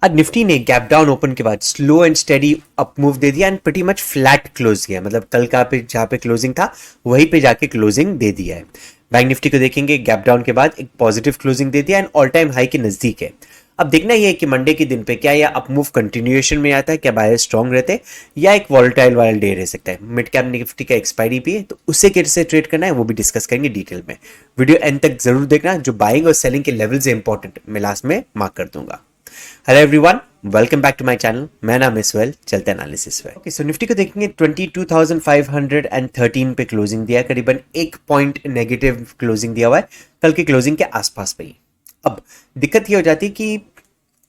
आज निफ्टी ने gap down open के बाद slow and steady up move दे दिया and pretty much flat close किया, मतलब कल का पे जहां पे क्लोजिंग था वहीं पे जाके क्लोजिंग दे दिया है। बैंक निफ्टी को देखेंगे, गैप डाउन के बाद एक पॉजिटिव क्लोजिंग दे दिया एंड ऑल टाइम हाई के नजदीक है। अब देखना यह है कि मंडे के दिन पे क्या यह अप मूव कंटिन्यूएशन में आता है, क्या बायर स्ट्रॉन्ग रहते या एक वॉलेटाइल वाला डे रह सकता है। मिड कैप निफ्टी का एक्सपायरी भी है तो उससे कैसे ट्रेड करना है वो भी डिस्कस करेंगे डिटेल में। वीडियो एंड तक जरूर देखना, जो बाइंग और सेलिंग के लेवल्स है इंपॉर्टेंट मैं लास्ट में मार्क कर दूंगा। Hello everyone, welcome back to my channel. मैं नाम इस्वेल, चलते एनालिसिस पे। ओके, सो निफ्टी को देखेंगे 22,513 पे क्लोजिंग दिया है, करीबन 1 पॉइंट नेगेटिव क्लोजिंग दिया हुआ है कल की क्लोजिंग के आसपास पे ही। अब दिक्कत ये हो जाती है कि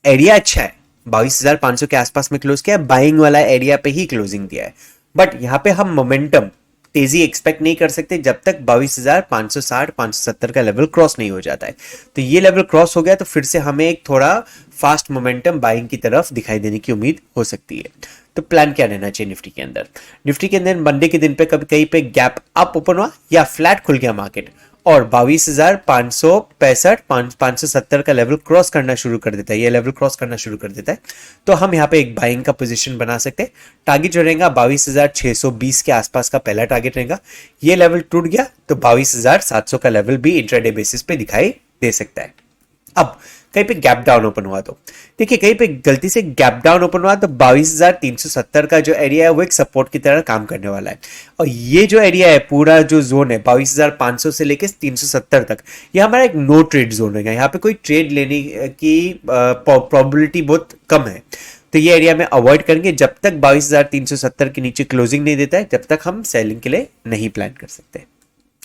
एरिया अच्छा है, 22,500 के आसपास में क्लोज किया है, बाइंग वाला एरिया पे ही क्लोजिंग दिया है, बट यहाँ पे हम मोमेंटम तेजी एक्सपेक्ट नहीं कर सकते जब तक 22,560 570 का लेवल क्रॉस नहीं हो जाता है। तो ये लेवल क्रॉस हो गया तो फिर से हमें एक थोड़ा फास्ट मोमेंटम बाइंग की तरफ दिखाई देने की उम्मीद हो सकती है। तो प्लान क्या रहना चाहिए निफ्टी के अंदर? निफ्टी के अंदर मंडे के दिन पे कभी कहीं पे गैप अप ओपन हुआ या फ्लैट खुल गया मार्केट और 22,565 570 का लेवल क्रॉस करना शुरू कर देता है, ये लेवल क्रॉस करना शुरू कर देता है तो हम यहाँ पे एक बाइंग का पोजीशन बना सकते हैं। टारगेट जो रहेगा 22,620 के आसपास का पहला टारगेट रहेगा। ये लेवल टूट गया तो 22,700 का लेवल भी इंट्राडे बेसिस पे दिखाई दे सकता है। अब कहीं पे गैप डाउन ओपन हुआ तो देखिए, कहीं पे गलती से गैप डाउन ओपन हुआ तो 22,370 का जो एरिया है वो एक सपोर्ट की तरह काम करने वाला है। और ये जो एरिया है, पूरा जो जोन है 22,500 से लेकर 370 तक, ये हमारा एक नो ट्रेड जोन है। यहाँ पे कोई ट्रेड लेने की प्रोबेबिलिटी बहुत कम है, तो ये एरिया में अवॉइड करेंगे। जब तक 22,370 के नीचे क्लोजिंग नहीं देता है जब तक हम सेलिंग के लिए नहीं प्लान कर सकते।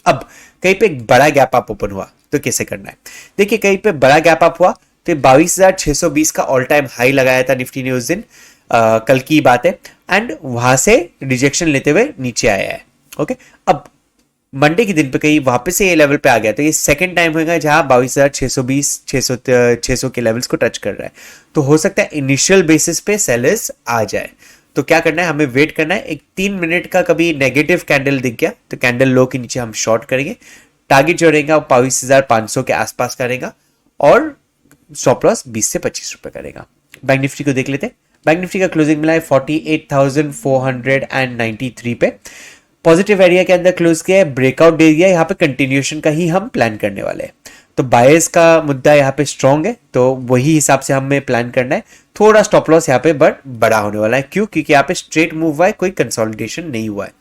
अब कहीं पे एक बड़ा गैप अप ओपन हुआ तो कैसे करना है? देखिए, कहीं पे बड़ा गैप अप हुआ तो 22,620 का ऑल टाइम हाई लगाया था निफ्टी ने उस दिन, कल की बात है, एंड वहां से रिजेक्शन लेते हुए नीचे आया है। ओके, अब मंडे के दिन पे कहीं वापस से ये लेवल पे आ गया तो ये सेकंड टाइम होगा जहां 22,620 600 के लेवल्स को टच कर रहा है। तो हो सकता है इनिशियल बेसिस पे सेलर्स आ जाए। तो क्या करना है, हमें वेट करना है। एक 3 मिनट का कभी नेगेटिव कैंडल दिख गया तो कैंडल लो के नीचे हम शॉर्ट करेंगे। टारगेट जो रहेगा वो 22,500 के आसपास करेगा और स्टॉप लॉस 20 से 25 रुपए करेगा। बैंक निफ्टी को देख लेते हैं। बैंक निफ्टी का क्लोजिंग मिला है 48,493 पे। पॉजिटिव एरिया के अंदर क्लोज किया है, ब्रेकआउट दे दिया। यहाँ पे कंटिन्यूएशन का ही हम प्लान करने वाले हैं। तो बायर्स का मुद्दा यहाँ पे स्ट्रॉन्ग है तो वही हिसाब से हमें प्लान करना है। थोड़ा स्टॉप लॉस यहाँ पे बट बड़ा होने वाला है। क्यों? क्योंकि यहाँ पे स्ट्रेट मूव हुआ है, कोई कंसोलिडेशन नहीं हुआ है।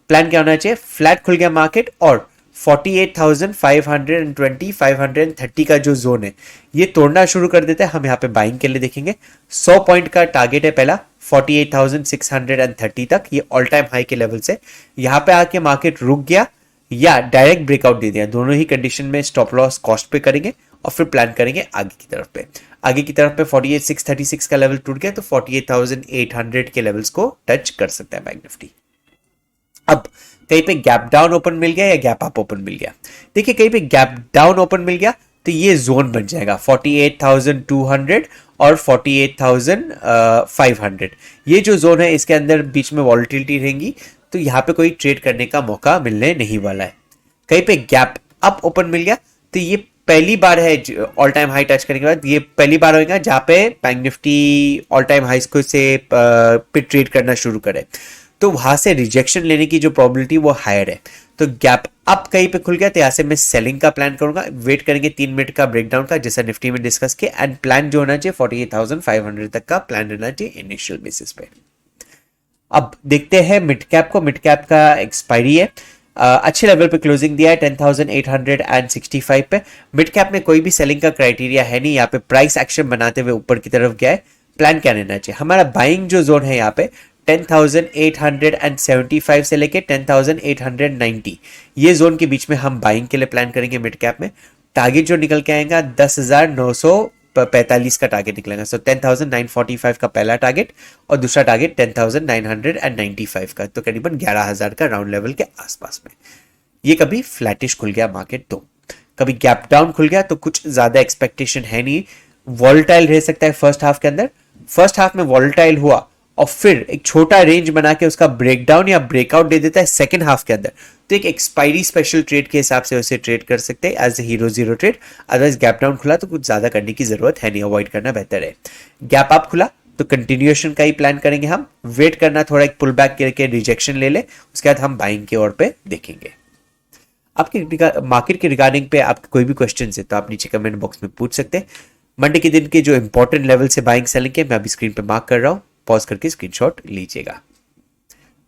प्लान क्या होना चाहिए? फ्लैट खुल गया मार्केट और 48,520 530 का जो जोन है ये तोड़ना शुरू कर देता है। हम यहाँ पे बाइंग के लिए देखेंगे। 100 पॉइंट का टारगेट है पहला 48,630 तक, ये ऑल टाइम हाई के लेवल से। यहाँ पे आके मार्केट रुक गया या डायरेक्ट ब्रेकआउट दे दिया, दोनों ही कंडीशन में स्टॉप लॉस कॉस्ट पे करेंगे और फिर प्लान करेंगे आगे की तरफ पे। आगे की तरफ पे 48,636 का लेवल टूट गया तो 48,800 के लेवल्स को टच कर सकता है बैंक निफ्टी। अब कहीं पे गैप डाउन ओपन मिल गया या गैप अप ओपन मिल गया? देखिए, कहीं पे गैप डाउन ओपन मिल गया तो ये जोन बन जाएगा 48,200 और 48,500। ये जो जोन है इसके अंदर बीच में वॉलेटिलिटी रहेंगी तो यहाँ पे कोई ट्रेड करने का मौका मिलने नहीं वाला है। कहीं पे गैप अप ओपन मिल गया तो ये पहली बार है ऑल टाइम हाई टच करने के बाद, ये पहली बार होगा जहाँ पे bank Nifty all time high को से पे ट्रेड करना शुरू करे, तो वहां से रिजेक्शन लेने की जो प्रोबेबिलिटी वो हायर है। तो गैप अप कहीं पे खुल गया तो यहाँ से मैं सेलिंग का प्लान करूंगा। वेट करेंगे 3 मिनट का ब्रेकडाउन का, जैसा निफ्टी में डिस्कस किया, एंड प्लान जो होना चाहिए 48,500 तक का प्लान रहना चाहिए इनिशियल बेसिस पे। अब देखते हैं मिड कैप को। मिड कैप का एक्सपायरी है, अच्छे लेवल पे क्लोजिंग दिया है 10,865 पे। मिड कैप में कोई भी सेलिंग का क्राइटेरिया है नहीं, यहाँ पे प्राइस एक्शन बनाते हुए ऊपर की तरफ गया है। प्लान क्या रहना चाहिए? हमारा बाइंग जो जोन है यहाँ पे 10,875 से लेके 10,890, ये जोन के बीच में हम बाइंग के लिए प्लान करेंगे। मिड कैप में टारगेट जो निकल के आएगा 10,945 का टारगेट निकलेगा। सो 10,945 का पहला टारगेट और दूसरा टारगेट 10,995 का, तो करीबन 11,000 का राउंड लेवल के आसपास में। ये कभी फ्लैटिश खुल गया मार्केट तो, कभी गैप डाउन खुल गया तो कुछ ज्यादा एक्सपेक्टेशन है नहीं। वॉलेटाइल रह सकता है फर्स्ट हाफ के अंदर। फर्स्ट हाफ में वॉलेटाइल हुआ और फिर एक छोटा रेंज बना के उसका ब्रेकडाउन या ब्रेकआउट दे देता है सेकेंड हाफ के अंदर, तो एक एक्सपायरी स्पेशल ट्रेड के हिसाब से उसे ट्रेड कर सकते हैं as a hero zero trade. Otherwise gap down खुला तो कुछ ज्यादा करने की जरूरत है नहीं, अवॉइड करना बेहतर है। गैप अप खुला तो कंटिन्यूएशन का ही प्लान करेंगे हम, वेट करना थोड़ा एक पुल बैक करके रिजेक्शन ले ले, उसके बाद हम बाइंग के ओर पे देखेंगे। आपके मार्केट के रिगार्डिंग पे आपके कोई भी क्वेश्चन है तो आप नीचे कमेंट बॉक्स में पूछ सकते हैं। मंडे के दिन के जो इंपॉर्टेंट लेवल से बाइंग सेलिंग के मैं अभी स्क्रीन पे मार्क कर रहा हूं, पॉज करके स्क्रीनशॉट लीजिएगा।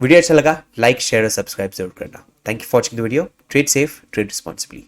वीडियो अच्छा लगा लाइक शेयर और सब्सक्राइब जरूर करना। Thank you for watching the video. Trade safe, trade responsibly.